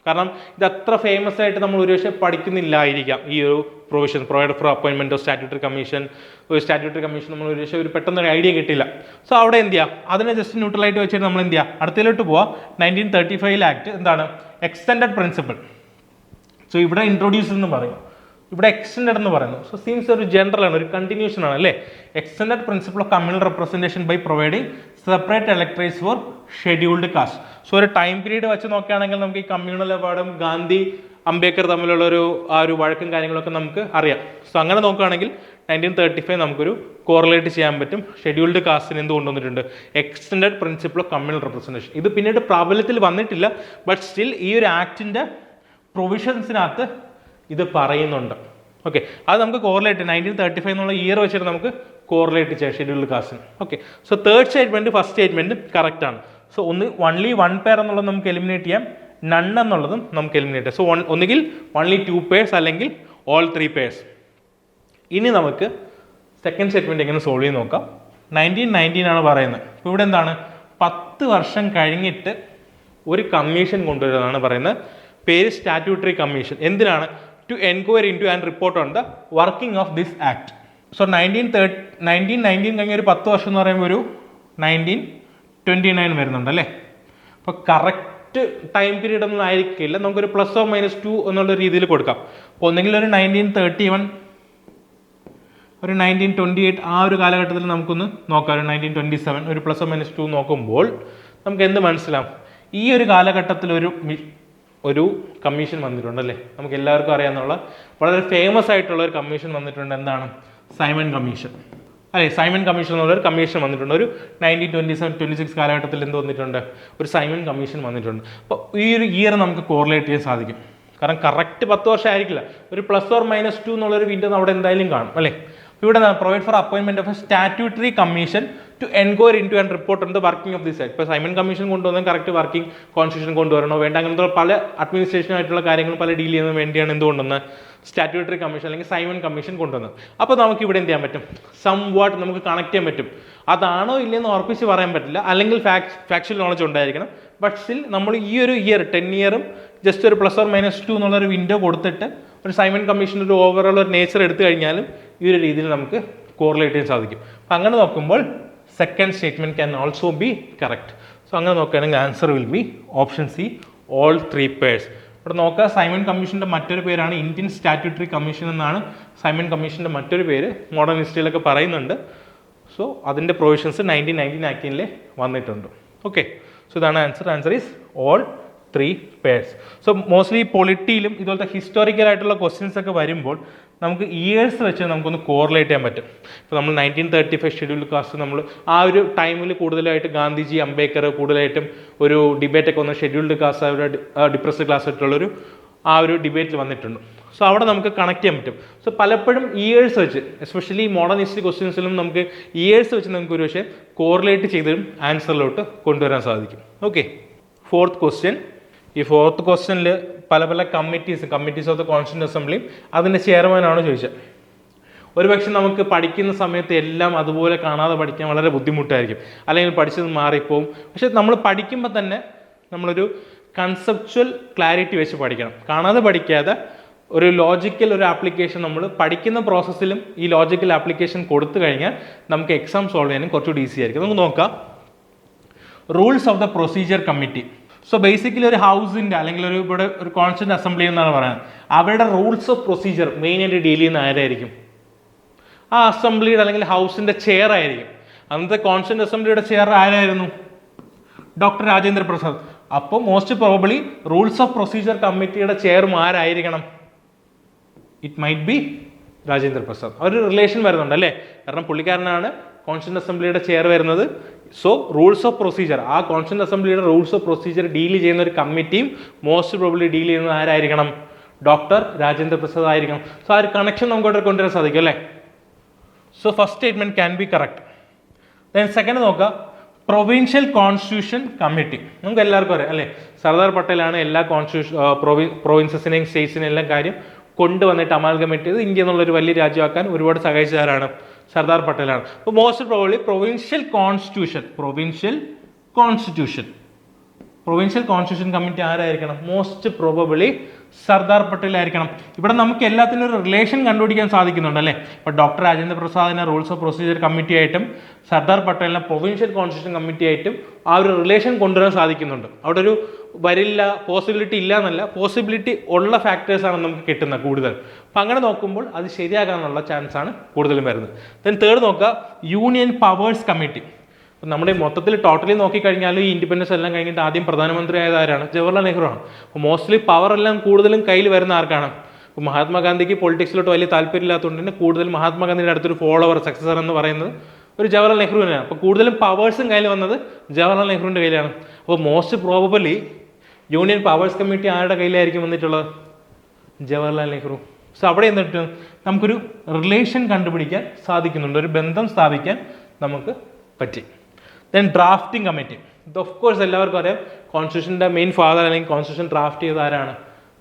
Speaker 1: കാരണം ഇത് അത്ര ഫേമസ് ആയിട്ട് നമ്മൾ ഒരുപക്ഷെ പഠിക്കുന്നില്ലായിരിക്കാം. ഈ ഒരു provision provide four appointment of statutory commission, ഒരു സ്റ്റാറ്റ്യൂട്ടറി കമ്മീഷൻ നമ്മൾ ഒരുപക്ഷെ ഒരു പെട്ടെന്നൊരു ഐഡിയ കിട്ടില്ല. സോ അവിടെ എന്ത് ചെയ്യുക, അതിനെ ജസ്റ്റ് ന്യൂട്രലായിട്ട് വെച്ചിട്ട് നമ്മൾ എന്ത് ചെയ്യുക, അടുത്തതിലോട്ട് പോവാം. 1935 ആക്ട് എന്താണ്, എക്സ്റ്റെൻഡഡ് പ്രിൻസിപ്പിൾ. സോ ഇവിടെ ഇൻട്രൊഡ്യൂസ് എന്ന് പറയും, ഇവിടെ എക്സ്റ്റെൻഡഡ് എന്ന് പറയുന്നു. സോ സീംസ് ഒരു ജനറൽ ആണ്, ഒരു കണ്ടിന്യൂഷൻ ആണ് അല്ലേ. Extended principle of communal representation by providing separate electorates for scheduled caste. So ഒരു ടൈം പീരീഡ് വെച്ച് നോക്കുകയാണെങ്കിൽ നമുക്ക് ഈ കമ്മ്യൂണൽ അവാർഡും ഗാന്ധി അംബേദ്കർ തമ്മിലുള്ള ഒരു വഴക്കും കാര്യങ്ങളൊക്കെ നമുക്ക് അറിയാം. സോ അങ്ങനെ നോക്കുകയാണെങ്കിൽ 1935 നമുക്കൊരു കോറിലേറ്റ് ചെയ്യാൻ പറ്റും. ഷെഡ്യൂൾഡ് കാസ്റ്റിന് എന്ത് കൊണ്ടുവന്നിട്ടുണ്ട്, extended principle of communal representation. ഇത് പിന്നീട് പ്രാബല്യത്തിൽ വന്നിട്ടില്ല, ബട്ട് സ്റ്റിൽ ഈ ഒരു ആക്ടിൻ്റെ പ്രൊവിഷൻസിനകത്ത് ഇത് പറയുന്നുണ്ട്. ഓക്കെ, അത് നമുക്ക് കോറിലേറ്റ് 1935 എന്നുള്ള ഇയർ വെച്ചിട്ട് നമുക്ക് കോറിലേറ്റ് ചെയ്യാം ഷെഡ്യൂൾഡ് കാസ്റ്റിന്. Okay, so third statement first statement correct ആണ്. സോ only one pair എന്നുള്ളത് നമുക്ക് എലിമിനേറ്റ് ചെയ്യാം, നൺ എന്നുള്ളതും നമുക്ക് എലിമിനേറ്റ് ചെയ്യാം. സോ ഒന്നുകിൽ only 2 pairs അല്ലെങ്കിൽ all 3 pairs. ഇനി നമുക്ക് സെക്കൻഡ് സ്റ്റേറ്റ്മെൻറ്റ് എങ്ങനെ സോൾവ് ചെയ്ത് നോക്കാം. 1919 ആണ് പറയുന്നത്. ഇപ്പോൾ ഇവിടെ എന്താണ്, 10 വർഷം കഴിഞ്ഞിട്ട് ഒരു കമ്മീഷൻ കൊണ്ടുവരുന്നതാണ് പറയുന്നത്. പേര് സ്റ്റാറ്റ്യൂട്ടറി കമ്മീഷൻ. എന്തിനാണ്, to enquiry into and report on the working of this act. So 1919 കഴിഞ്ഞ ഒരു 10 വർഷം എന്ന് പറയുമ്പോൾ ഒരു 1929 വരുന്നുണ്ട് അല്ലേ. അപ്പോൾ കറക്റ്റ് ടൈം പീരീഡ് ഒന്നും ആയിരിക്കില്ല, നമുക്കൊരു +or-2 എന്നുള്ള രീതിയിൽ കൊടുക്കാം. അപ്പോൾ ഒന്നെങ്കിൽ ഒരു 1931, ഒരു 1928 ആ ഒരു കാലഘട്ടത്തിൽ നമുക്കൊന്ന് നോക്കാം. ഒരു 1927, ഒരു +or-2 നോക്കുമ്പോൾ നമുക്ക് എന്ത് മനസ്സിലാവും, ഈ ഒരു കാലഘട്ടത്തിൽ ഒരു കമ്മീഷൻ വന്നിട്ടുണ്ട് അല്ലേ. നമുക്ക് എല്ലാവർക്കും അറിയാവുന്ന വളരെ ഫേമസ് ആയിട്ടുള്ള ഒരു കമ്മീഷൻ വന്നിട്ടുണ്ട്. എന്താണ്, സൈമൺ കമ്മീഷൻ അല്ലേ. സൈമൺ കമ്മീഷൻ എന്നുള്ള ഒരു കമ്മീഷൻ വന്നിട്ടുണ്ട്. ഒരു 1927-26 കാലഘട്ടത്തിൽ എന്ത് വന്നിട്ടുണ്ട്, ഒരു സൈമൺ കമ്മീഷൻ വന്നിട്ടുണ്ട്. അപ്പോൾ ഈ ഒരു ഇയർ നമുക്ക് കോറിലേറ്റ് ചെയ്യാൻ സാധിക്കും. കാരണം കറക്റ്റ് 10 വർഷം ആയിരിക്കില്ല, ഒരു +or-2 എന്നുള്ളൊരു വിൻഡോ അവിടെ എന്തായാലും കാണും അല്ലേ. ഇവിടെ പ്രൊവൈഡ് ഫോർ അപ്പോയിൻമെന്റ് of a statutory commission to enquiry into and report on the working of this act. ഇപ്പോൾ സൈമൺ കമ്മീഷൻ കൊണ്ടുവന്നാൽ കറക്റ്റ് വർക്കിംഗ് കോൺസ്റ്റിറ്റ്യൂഷൻ കൊണ്ടുവരണോ വേണ്ട, അങ്ങനത്തെ പല അഡ്മിനിസ്ട്രേഷനായിട്ടുള്ള കാര്യങ്ങൾ പല ഡീൽ ചെയ്യുന്നതിന് വേണ്ടിയാണ് എന്തുകൊണ്ടുവന്ന് സ്റ്റാറ്റ്യൂട്ടറി കമ്മീഷൻ അല്ലെങ്കിൽ സൈമൺ കമ്മീഷൻ കൊണ്ടുവന്നത്. അപ്പോൾ നമുക്ക് ഇവിടെ എന്ത് ചെയ്യാൻ പറ്റും, സംവാട്ട് നമുക്ക് കണക്ട് ചെയ്യാൻ പറ്റും. അതാണോ ഇല്ലെന്ന് ഉറപ്പിച്ച് പറയാൻ പറ്റില്ല, അല്ലെങ്കിൽ ഫാക്ച്വൽ നോളജ് ഉണ്ടായിരിക്കണം. ബട്ട് സ്റ്റിൽ നമ്മൾ ഈ ഒരു ഇയർ 10 ഇയറും ജസ്റ്റ് ഒരു +or-2 എന്നുള്ളൊരു വിൻഡോ കൊടുത്തിട്ട് ഒരു സൈമൺ കമ്മീഷൻ്റെ ഒരു ഓവറോൾ ഒരു നേച്ചർ എടുത്തു കഴിഞ്ഞാലും ഈ ഒരു രീതിയിൽ നമുക്ക് കോറിലേറ്റ് ചെയ്യാൻ സാധിക്കും. അപ്പം അങ്ങനെ നോക്കുമ്പോൾ second statement can also be correct. So അങ്ങനെ നോക്കുകയാണെങ്കിൽ answer will be option C, all 3 pairs. ഇവിടെ നോക്കുക, സൈമൺ കമ്മീഷൻ്റെ മറ്റൊരു പേരാണ് ഇന്ത്യൻ സ്റ്റാറ്റ്യൂട്ടറി കമ്മീഷൻ എന്നാണ് സൈമൺ കമ്മീഷൻ്റെ മറ്റൊരു പേര്, മോഡേൺ ഹിസ്റ്ററിയിലൊക്കെ പറയുന്നുണ്ട്. സോ അതിൻ്റെ പ്രൊവിഷൻസ് 1919 ആക്ടിൽ വന്നിട്ടുണ്ട്. ഓക്കെ, സോ ഇതാണ് answer. Answer is all 3 pairs. So mostly പൊളിറ്റിയിലും ഇതുപോലത്തെ ഹിസ്റ്റോറിക്കൽ ആയിട്ടുള്ള ക്വസ്റ്റ്യൻസ് ഒക്കെ വരുമ്പോൾ നമുക്ക് ഇയേഴ്സ് വെച്ച് നമുക്കൊന്ന് കോറിലേറ്റ് ചെയ്യാൻ പറ്റും. ഇപ്പോൾ നമ്മൾ 1935 ഷെഡ്യൂൾഡ് കാസ്റ്റ് നമ്മൾ ആ ഒരു ടൈമിൽ കൂടുതലായിട്ട് ഗാന്ധിജി അംബേദ്കർ കൂടുതലായിട്ടും ഒരു ഡിബേറ്റൊക്കെ വന്ന് ഷെഡ്യൂൾഡ് കാസ്റ്റ് അവരുടെ ഡിപ്രസ്ഡ് ക്ലാസ് ആയിട്ടുള്ളൊരു ആ ഒരു ഡിബേറ്റിൽ വന്നിട്ടുണ്ട്. സോ അവിടെ നമുക്ക് കണക്ട് ചെയ്യാൻ പറ്റും. സോ പലപ്പോഴും ഇയേഴ്സ് വെച്ച്, എസ്പെഷ്യലി മോഡേൺ ഹിസ്റ്ററി ക്വസ്റ്റ്യൻസിലും നമുക്ക് ഇയേഴ്സ് വെച്ച് നമുക്ക് ഒരു പക്ഷേ കോറിലേറ്റ് ചെയ്തും ആൻസറിലോട്ട് കൊണ്ടുവരാൻ സാധിക്കും. Okay, fourth question. ഈ ഫോർത്ത് ക്വസ്റ്റ്യനിൽ പല committees of the constituent assembly അതിൻ്റെ ചെയർമാനാണ് ചോദിച്ചത്. ഒരുപക്ഷെ നമുക്ക് പഠിക്കുന്ന സമയത്ത് എല്ലാം അതുപോലെ കാണാതെ പഠിക്കാൻ വളരെ ബുദ്ധിമുട്ടായിരിക്കും, അല്ലെങ്കിൽ പഠിച്ചത് മാറിപ്പോവും. പക്ഷെ നമ്മൾ പഠിക്കുമ്പോൾ തന്നെ നമ്മളൊരു കൺസെപ്ച്വൽ ക്ലാരിറ്റി വെച്ച് പഠിക്കണം. കാണാതെ പഠിക്കാതെ ഒരു ലോജിക്കൽ ഒരു ആപ്ലിക്കേഷൻ നമ്മൾ പഠിക്കുന്ന പ്രോസസ്സിലും ഈ ലോജിക്കൽ ആപ്ലിക്കേഷൻ കൊടുത്തു കഴിഞ്ഞാൽ നമുക്ക് എക്സാം സോൾവ് ചെയ്യാനും കുറച്ചുകൂടി ഈസി ആയിരിക്കും. നമുക്ക് നോക്കാം rules of the procedure committee. So basically ഒരു ഹൗസിൻ്റെ അല്ലെങ്കിൽ ഇവിടെ ഒരു കോൺസ്റ്റിറ്റ്യൂന്റ് അസംബ്ലി എന്നാണ് പറയുന്നത്. അവരുടെ റൂൾസ് ഓഫ് പ്രൊസീജിയർ മെയിനായിട്ട് ഡീൽ ചെയ്യുന്ന ആരായിരിക്കും? ആ അസംബ്ലിയുടെ അല്ലെങ്കിൽ ഹൗസിൻ്റെ ചെയർ ആയിരിക്കും. അന്നത്തെ കോൺസ്റ്റിറ്റ്യൂന്റ് അസംബ്ലിയുടെ ചെയർ ആരായിരുന്നു? ഡോക്ടർ രാജേന്ദ്ര പ്രസാദ്. അപ്പോൾ most probably rules of procedure കമ്മിറ്റിയുടെ ചെയറും ആരായിരിക്കണം? It might be Rajendra Prasad. അവർ റിലേഷൻ വരുന്നുണ്ട് അല്ലേ, കാരണം പുള്ളിക്കാരനാണ് കോൺസ്റ്റിറ്റ്യൂന്റ് അസംബ്ലിയുടെ ചെയർ വരുന്നത്. സോ റൂൾസ് ഓഫ് പ്രൊസീജിയർ, ആ കോൺസ്റ്റിറ്റ്യൂന്റ് അസംബ്ലിയുടെ റൂൾസ് ഓഫ് പ്രൊസീജിയർ ഡീൽ ചെയ്യുന്ന ഒരു കമ്മിറ്റിയും മോസ്റ്റ് പ്രോബബ്ലി ഡീൽ ചെയ്യുന്നത് ആരായിരിക്കണം? ഡോക്ടർ രാജേന്ദ്ര പ്രസാദ് ആയിരിക്കണം. സോ ആ ഒരു കണക്ഷൻ നമുക്ക് ഇവിടെ കൊണ്ടുവരാൻ സാധിക്കും അല്ലേ. So first statement can be correct. Then second നോക്കുക, പ്രൊവിൻഷ്യൽ കോൺസ്റ്റിറ്റ്യൂഷൻ കമ്മിറ്റി. നമുക്ക് എല്ലാവർക്കും അറിയാം അല്ലേ, സർദാർ പട്ടേലാണ് എല്ലാ പ്രൊവിൻസസിനെയും സ്റ്റേറ്റ്സിനെയും എല്ലാം കാര്യം കൊണ്ടുവന്നിട്ട് അമാൽഗമേറ്റ് ചെയ്ത് ഇന്ത്യ എന്നുള്ളൊരു വലിയ രാജ്യമാക്കാൻ ഒരുപാട് സഹായിച്ചവരാണ് സർദാർ പട്ടേലാണ്. അപ്പോൾ most probably provincial constitution committee ആരായിരിക്കണം? മോസ്റ്റ് പ്രോബബിളി സർദാർ പട്ടേൽ ആയിരിക്കണം. ഇവിടെ നമുക്ക് എല്ലാത്തിനും ഒരു റിലേഷൻ കണ്ടുപിടിക്കാൻ സാധിക്കുന്നുണ്ട് അല്ലേ. ഇപ്പോൾ ഡോക്ടർ രാജേന്ദ്ര പ്രസാദിനെ റൂൾസ് ഓഫ് പ്രൊസീജിയർ കമ്മിറ്റി ആയിട്ടും സർദാർ പട്ടേലിനെ പ്രൊവിൻഷ്യൽ കോൺസ്റ്റിറ്റ്യൂഷൻ കമ്മിറ്റി ആയിട്ടും ആ ഒരു റിലേഷൻ കൊണ്ടുവരാൻ സാധിക്കുന്നുണ്ട്. അവിടെ ഒരു വരില്ല, പോസിബിലിറ്റി ഇല്ല എന്നല്ല, പോസിബിലിറ്റി ഉള്ള ഫാക്ടേഴ്സാണ് നമുക്ക് കിട്ടുന്നത് കൂടുതൽ. അപ്പം അങ്ങനെ നോക്കുമ്പോൾ അത് ശരിയാകാനുള്ള ചാൻസ് ആണ് കൂടുതലും വരുന്നത്. ദെൻ തേർഡ് നോക്കുക, യൂണിയൻ പവേഴ്സ് കമ്മിറ്റി. നമ്മുടെ മൊത്തത്തിൽ ടോട്ടലി നോക്കിക്കഴിഞ്ഞാൽ ഈ ഇൻഡിപെൻഡൻസ് എല്ലാം കഴിഞ്ഞിട്ട് ആദ്യം പ്രധാനമന്ത്രി ആയത് ആരാണ്? ജവഹർലാൽ നെഹ്റു ആണ്. അപ്പോൾ മോസ്റ്റ്ലി പവർ എല്ലാം കൂടുതലും കയ്യിൽ വരുന്ന ആർക്കാണ്? ഇപ്പോൾ മഹാത്മാഗാന്ധിക്ക് പൊളിറ്റിക്സിലോട്ട് വലിയ താല്പര്യമില്ലാത്തതുകൊണ്ട് തന്നെ കൂടുതൽ മഹാത്മാഗാന്ധിയുടെ അടുത്തൊരു ഫോളോവർ, സക്സസർ എന്ന് പറയുന്നത് ഒരു ജവഹർലാൽ നെഹ്റു തന്നെയാണ്. അപ്പോൾ കൂടുതലും പവേഴ്സും കയ്യിൽ വന്നത് ജവഹർലാൽ നെഹ്റുവിൻ്റെ കയ്യിലാണ്. അപ്പോൾ most probably union powers committee ആരുടെ കയ്യിലായിരിക്കും വന്നിട്ടുള്ളത്? ജവഹർലാൽ നെഹ്റു. സോ അവിടെ എന്നിട്ട് നമുക്കൊരു റിലേഷൻ കണ്ടുപിടിക്കാൻ സാധിക്കുന്നുണ്ട്, ഒരു ബന്ധം സ്ഥാപിക്കാൻ നമുക്ക് പറ്റി. Then drafting committee. ഇത് ഓഫ് കോഴ്സ് എല്ലാവർക്കും അറിയാം, കോൺസ്റ്റിറ്റ്യൂഷൻ്റെ മെയിൻ ഫാദർ അല്ലെങ്കിൽ കോൺസ്റ്റിറ്റ്യൂഷൻ ഡ്രാഫ്റ്റ് ചെയ്ത ആരാണ്?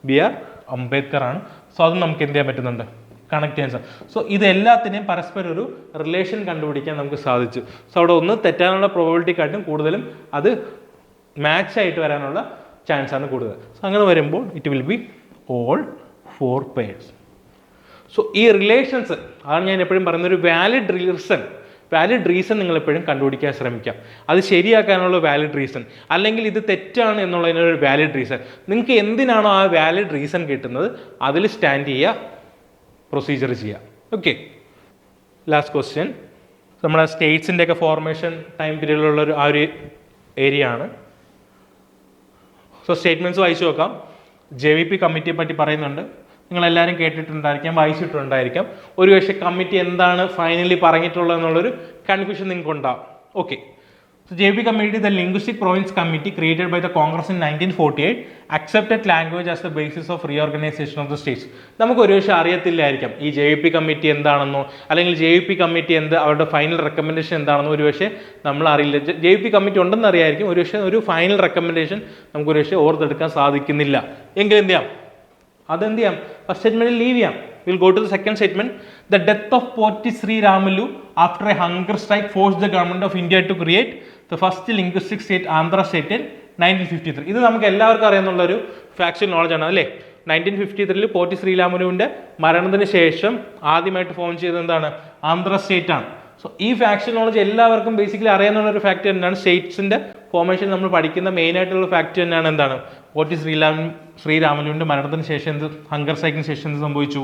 Speaker 1: BR അംബേദ്കർ ആണ്. സോ അത് നമുക്ക് എന്ത് ചെയ്യാൻ പറ്റുന്നുണ്ട്? കണക്ട് ചെയ്യാൻ സാധിക്കും. സോ ഇത് എല്ലാത്തിനെയും പരസ്പരം ഒരു റിലേഷൻ കണ്ടുപിടിക്കാൻ നമുക്ക് സാധിച്ചു. സോ അവിടെ ഒന്ന് തെറ്റാനുള്ള പ്രോബബിലിറ്റിക്കാട്ടും കൂടുതലും അത് മാച്ച് ആയിട്ട് വരാനുള്ള ചാൻസ് ആണ് കൂടുതൽ. സോ അങ്ങനെ വരുമ്പോൾ it will be all 4 pairs. So ഈ റിലേഷൻസ് അതാണ് ഞാൻ എപ്പോഴും പറയുന്ന ഒരു വാലിഡ് റീസൺ നിങ്ങൾ എപ്പോഴും കണ്ടുപിടിക്കാൻ ശ്രമിക്കാം. അത് ശരിയാക്കാനുള്ള വാലിഡ് റീസൺ, അല്ലെങ്കിൽ ഇത് തെറ്റാണ് എന്നുള്ളതിനൊരു വാലിഡ് റീസൺ. നിങ്ങൾക്ക് എന്തിനാണോ ആ വാലിഡ് റീസൺ കിട്ടുന്നത് അതിൽ സ്റ്റാൻഡ് ചെയ്യുക, പ്രൊസീജിയർ ചെയ്യുക. Okay, last question. നമ്മുടെ സ്റ്റേറ്റ്സിൻ്റെയൊക്കെ ഫോർമേഷൻ ടൈം പീരീഡിലുള്ള ആ ഒരു ഏരിയ ആണ്. സോ സ്റ്റേറ്റ്മെൻറ്റ്സ് വായിച്ചു നോക്കാം. JVP കമ്മിറ്റിയെ പറ്റി പറയുന്നുണ്ട്, നിങ്ങളെല്ലാവരും കേട്ടിട്ടുണ്ടായിരിക്കാം, വായിച്ചിട്ടുണ്ടായിരിക്കാം. ഒരു പക്ഷേ കമ്മിറ്റി എന്താണ് ഫൈനലി പറഞ്ഞിട്ടുള്ളത് എന്നുള്ളൊരു കൺഫ്യൂഷൻ നിങ്ങൾക്ക് ഉണ്ടാവും. Okay, so JVP committee, the linguistic province committee created by the Congress in 1948 accepted language as the basis of reorganisation of the states. നമുക്ക് ഒരു പക്ഷേ അറിയത്തില്ലായിരിക്കാം ഈ JVP കമ്മിറ്റി എന്താണെന്നോ, അല്ലെങ്കിൽ JVP കമ്മിറ്റി അവരുടെ ഫൈനൽ റെക്കമെൻഡേഷൻ എന്താണെന്നോ ഒരു പക്ഷേ നമ്മൾ അറിയില്ല. JVP കമ്മിറ്റി ഉണ്ടെന്ന് അറിയായിരിക്കും, ഒരു പക്ഷേ ഒരു ഫൈനൽ റെക്കമെൻഡേഷൻ നമുക്ക് ഒരു പക്ഷേ ഓർത്തെടുക്കാൻ സാധിക്കുന്നില്ല. എങ്കിൽ എന്ത് ചെയ്യാം? അതെന്ത് ചെയ്യാം? ഫസ്റ്റ് സ്റ്റേറ്റ്മെന്റിൽ ലീവ് ചെയ്യാം. We'll go to the second statement. The death of Potti Sri Ramulu after a hunger strike force the government of India to create the first linguistic state Andhra state in 1953. ഇത് നമുക്ക് എല്ലാവർക്കും അറിയാവുന്ന ഒരു ഫാക്ച്വൽ നോളജ് ആണ് അല്ലേ. 1953 പോറ്റി ശ്രീരാമുലുവിന്റെ മരണത്തിന് ശേഷം ആദ്യമായിട്ട് ഫോം ചെയ്തത് എന്താണ്? ആന്ധ്ര സ്റ്റേറ്റ് ആണ്. സോ ഈ ഫാക്ച്വൽ നോളജ് എല്ലാവർക്കും ബേസിക്കലി അറിയാവുന്ന ഒരു ഫാക്ട് തന്നെയാണ്. സ്റ്റേറ്റ്സിന്റെ ഫോർമേഷൻ നമ്മൾ പഠിക്കുന്ന മെയിൻ ആയിട്ടുള്ള ഫാക്ട് തന്നെയാണ് എന്താണ്? പോറ്റി ശ്രീരാമുലുവിന്റെ മരണത്തിന് ശേഷം ഹങ്കർ സ്ട്രൈക്കിന് ശേഷം എന്ത് സംഭവിച്ചു?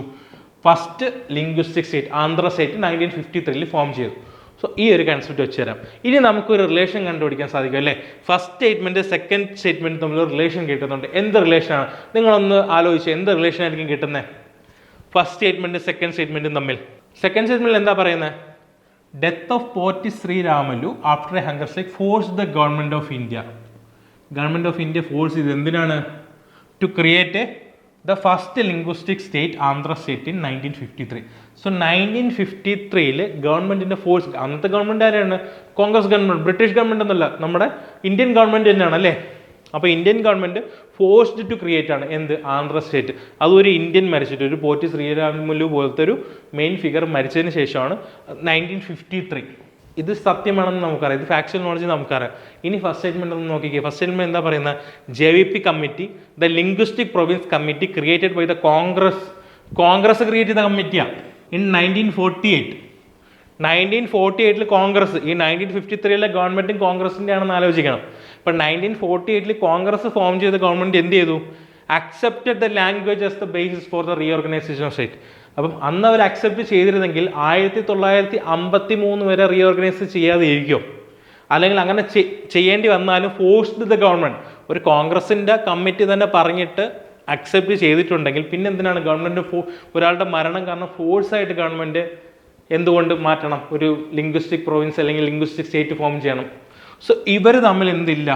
Speaker 1: First linguistic state Andhra state 1953 form ചെയ്തു. സോ ഈ ഒരു കൺസെപ്റ്റ് വെച്ച് തരാം. ഇനി നമുക്കൊരു റിലേഷൻ കണ്ടുപിടിക്കാൻ സാധിക്കും അല്ലേ. ഫസ്റ്റ് സ്റ്റേറ്റ്മെന്റ് സെക്കൻഡ് സ്റ്റേറ്റ്മെന്റ് തമ്മിൽ റിലേഷൻ കിട്ടുന്നുണ്ട്. എന്ത് റിലേഷനാണ്? നിങ്ങളൊന്ന് ആലോചിച്ച്, എന്ത് റിലേഷൻ ആയിരിക്കും കിട്ടുന്നത് ഫസ്റ്റ് സ്റ്റേറ്റ്മെന്റ് സെക്കൻഡ് സ്റ്റേറ്റ്മെന്റും തമ്മിൽ? സെക്കൻഡ് സ്റ്റേറ്റ്മെന്റിൽ എന്താ പറയുന്നത്? Death of Potti Sriramulu after a hunger strike force the government of India. Government of India force ചെയ്ത് എന്തിനാണ്? To create the first linguistic state Andhra state in 1953. So 1953 ഗവൺമെന്റിന്റെ ഫോഴ്സ്, അന്നത്തെ ഗവൺമെന്റ് ആരാണ്? കോൺഗ്രസ് ഗവൺമെന്റ്, ബ്രിട്ടീഷ് ഗവൺമെന്റ് എന്നല്ല, നമ്മുടെ ഇന്ത്യൻ ഗവൺമെന്റ് തന്നെയാണ് അല്ലേ. അപ്പോൾ Indian government forced to create ആണ് എന്ത്? ആന്ധ്ര സ്റ്റേറ്റ്. അതൊരു ഇന്ത്യൻ മരിച്ചിട്ട്, ഒരു പോറ്റി ശ്രീരാമുലു പോലത്തെ ഒരു മെയിൻ ഫിഗർ മരിച്ചതിന് ശേഷമാണ് 1953. ഇത് സത്യമാണെന്ന് നമുക്കറിയാം, ഇത് ഫാക്ച്വൽ നോളജ് നമുക്കറിയാം. ഇനി ഫസ്റ്റ് സ്റ്റേറ്റ്മെന്റ് ഒന്ന് നോക്കിക്കേ. ഫസ്റ്റ് സ്റ്റേറ്റ്മെന്റ് എന്താ പറയുന്നത്? JVP committee, the linguistic province committee created by the Congress create ചെയ്ത കമ്മിറ്റിയാണ് ഇൻ 1948. 1948 കോൺഗ്രസ്, ഈ 1953 ഗവൺമെന്റും കോൺഗ്രസിന്റെ ആണെന്ന് ആലോചിക്കണം. ഇപ്പം 1948 കോൺഗ്രസ് ഫോം ചെയ്ത ഗവൺമെന്റ് എന്ത് ചെയ്തു? Accepted the language as the basis for the reorganisation of state. അപ്പം അന്ന് അവർ അക്സെപ്റ്റ് ചെയ്തിരുന്നെങ്കിൽ 1953 വരെ റീഓർഗനൈസ് ചെയ്യാതെ ഇരിക്കുമോ? അല്ലെങ്കിൽ അങ്ങനെ ചെയ്യേണ്ടി വന്നാലും ഫോഴ്സ്ഡ് ദ ഗവൺമെന്റ്, ഒരു കോൺഗ്രസിന്റെ കമ്മിറ്റി തന്നെ പറഞ്ഞിട്ട് അക്സെപ്റ്റ് ചെയ്തിട്ടുണ്ടെങ്കിൽ പിന്നെ എന്തിനാണ് ഗവൺമെന്റ് ഒരാളുടെ മരണം കാരണം ഫോഴ്സായിട്ട് ഗവൺമെന്റ് എന്തുകൊണ്ട് മാറ്റണം? ഒരു ലിംഗ്വിസ്റ്റിക് പ്രൊവിൻസ് അല്ലെങ്കിൽ ലിംഗ്വിസ്റ്റിക് സ്റ്റേറ്റ് ഫോം ചെയ്യണം. സോ ഇവർ തമ്മിൽ എന്തില്ല?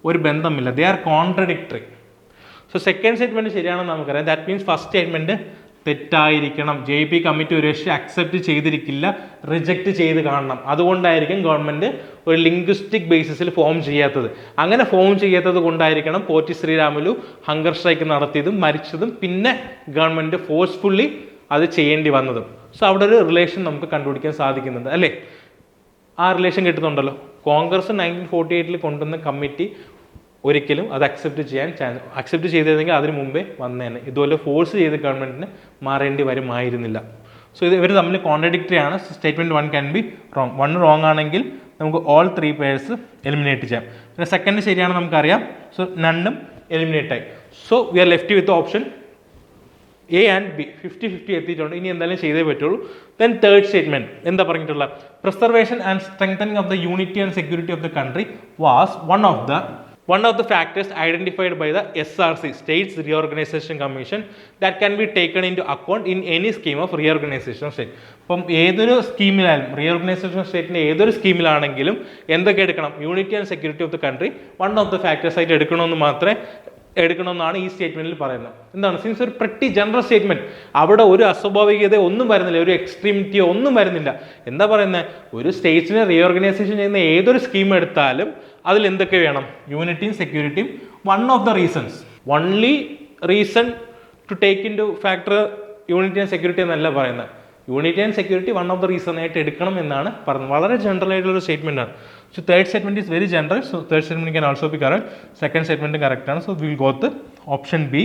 Speaker 1: ഒരു ബന്ധമില്ല. They are contradictory. So second statement ശരിയാണെന്ന് നമുക്കറിയാം. ദാറ്റ് മീൻസ് ഫസ്റ്റ് സ്റ്റേറ്റ്മെൻറ്റ് തെറ്റായിരിക്കണം. JP കമ്മിറ്റി ഒരു പക്ഷേ അക്സെപ്റ്റ് ചെയ്തിരിക്കില്ല, റിജക്റ്റ് ചെയ്ത് കാണണം. അതുകൊണ്ടായിരിക്കും ഗവൺമെൻറ് ഒരു ലിംഗ്വിസ്റ്റിക് ബേസിസിൽ ഫോം ചെയ്യാത്തത്. അങ്ങനെ ഫോം ചെയ്യാത്തത് കൊണ്ടായിരിക്കണം പോറ്റി ശ്രീരാമുലു ഹങ്കർ സ്ട്രൈക്ക് നടത്തിയതും മരിച്ചതും പിന്നെ ഗവൺമെൻറ് ഫോഴ്സ്ഫുള്ളി അത് ചെയ്യേണ്ടി വന്നതും. സോ അവിടെ ഒരു റിലേഷൻ നമുക്ക് കണ്ടുപിടിക്കാൻ സാധിക്കുന്നുണ്ട് അല്ലേ? ആ റിലേഷൻ കിട്ടുന്നുണ്ടല്ലോ. കോൺഗ്രസ് 1948 കൊണ്ടുവന്ന കമ്മിറ്റി ഒരിക്കലും അത് അക്സെപ്റ്റ് ചെയ്തിരുന്നെങ്കിൽ അതിന് മുമ്പേ വന്നേനെ. ഇതുപോലെ ഫോഴ്സ് ചെയ്ത് ഗവൺമെൻറ്റിന് മാറേണ്ടി വരുമായിരുന്നില്ല. സോ ഇത് ഇവർ തമ്മിൽ കോൺട്രഡിക്ടറി ആണ്. Statement 1 can be wrong. 1 wrong ആണെങ്കിൽ നമുക്ക് ഓൾ 3 പേഴ്സ് എലിമിനേറ്റ് ചെയ്യാം. പിന്നെ സെക്കൻഡ് ശരിയാണെന്ന് നമുക്കറിയാം. സോ നണ്ണും എലിമിനേറ്റ് ആയി. So we R left with option A and B 50-50 എത്തിയിട്ടുണ്ട്. ഇനി എന്തായാലും ചെയ്തേ പറ്റുള്ളൂ. ദെൻ തേർഡ് സ്റ്റേറ്റ്മെൻറ്റ് എന്താ പറഞ്ഞിട്ടുള്ള preservation and strengthening of the unity and security of the country was one of the factors identified by the SRC, States Reorganization Commission, that can be taken into account in any scheme of reorganization of state. അപ്പം ഏതൊരു സ്കീമിലായാലും reorganisation of സ്റ്റേറ്റിൻ്റെ ഏതൊരു സ്കീമിലാണെങ്കിലും എന്തൊക്കെ എടുക്കണം? Unity and security of the country one of the factors ആയിട്ട് എടുക്കണമെന്നാണ് ഈ സ്റ്റേറ്റ്മെൻറ്റിൽ പറയുന്നത്. എന്താണ്? Since ഒരു പ്രട്ടി ജനറൽ സ്റ്റേറ്റ്മെൻറ്റ്, അവിടെ ഒരു അസ്വാഭാവികത ഒന്നും വരുന്നില്ല, ഒരു എക്സ്ട്രീമിറ്റിയോ ഒന്നും വരുന്നില്ല. എന്താ പറയുന്നത്? ഒരു സ്റ്റേറ്റ്സിനെ റീഓർഗനൈസേഷൻ ചെയ്യുന്ന ഏതൊരു സ്കീം എടുത്താലും അതിൽ എന്തൊക്കെ വേണം? യൂണിറ്റിയും സെക്യൂരിറ്റിയും. One of the reasons, only reason to take into factor unity and security എന്നല്ല പറയുന്നത്. Unity and security one of the reason ആയിട്ട് എടുക്കണം എന്നാണ് പറയുന്നത്. വളരെ ജനറൽ ആയിട്ടുള്ള ഒരു സ്റ്റേറ്റ്മെൻ്റ് ആണ്. So third statement is very general. So third statement can also be correct. Second statement correct ആണ്. So we'll go with option B,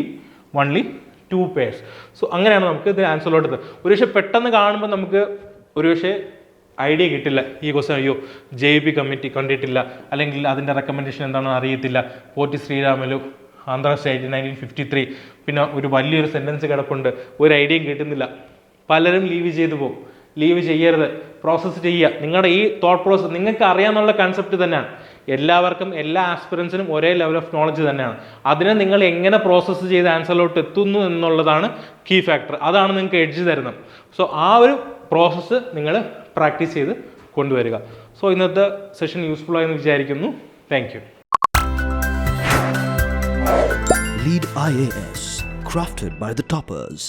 Speaker 1: only 2 pairs. So അങ്ങനെയാണ് നമുക്ക് ഇത് ആൻസറിലോട്ട് എത്തുന്നത്. ഒരുപക്ഷെ പെട്ടെന്ന് കാണുമ്പോൾ നമുക്ക് ഒരുപക്ഷെ ഐഡിയ കിട്ടില്ല ഈ ക്വസ്റ്റൻ. അയ്യോ, JP കമ്മിറ്റി കണ്ടിട്ടില്ല, അല്ലെങ്കിൽ അതിൻ്റെ റെക്കമെൻഡേഷൻ എന്താണെന്ന് അറിയത്തില്ല, പോറ്റി ശ്രീരാമുലു ആന്ധ്ര സ്റ്റേറ്റ് 1953, പിന്നെ ഒരു വലിയൊരു സെൻറ്റൻസ് കിടപ്പുണ്ട്, ഒരു ഐഡിയയും കിട്ടുന്നില്ല. പലരും ലീവ് ചെയ്തു പോകും. ലീവ് ചെയ്യരുത്, പ്രോസസ്സ് ചെയ്യുക. നിങ്ങളുടെ ഈ തോട്ട് പ്രോസസ്സ് നിങ്ങൾക്ക് അറിയാമെന്നുള്ള കൺസെപ്റ്റ് തന്നെയാണ്. എല്ലാവർക്കും, എല്ലാ ആസ്പിറൻസിനും ഒരേ ലെവൽ ഓഫ് നോളജ് തന്നെയാണ്. അതിനെ നിങ്ങൾ എങ്ങനെ പ്രോസസ്സ് ചെയ്ത് ആൻസറിലോട്ട് എത്തുന്നു എന്നുള്ളതാണ് കീ ഫാക്ടർ. അതാണ് നിങ്ങൾക്ക് എഡ്ജ് തരുന്നത്. സോ ആ ഒരു പ്രോസസ്സ് നിങ്ങൾ പ്രാക്ടീസ് ചെയ്ത് കൊണ്ടുവരിക. സോ ഇന്നത്തെ സെഷൻ യൂസ്ഫുൾ ആയെന്ന് വിചാരിക്കുന്നു. Thank you.
Speaker 2: Lead IAS, crafted by the toppers.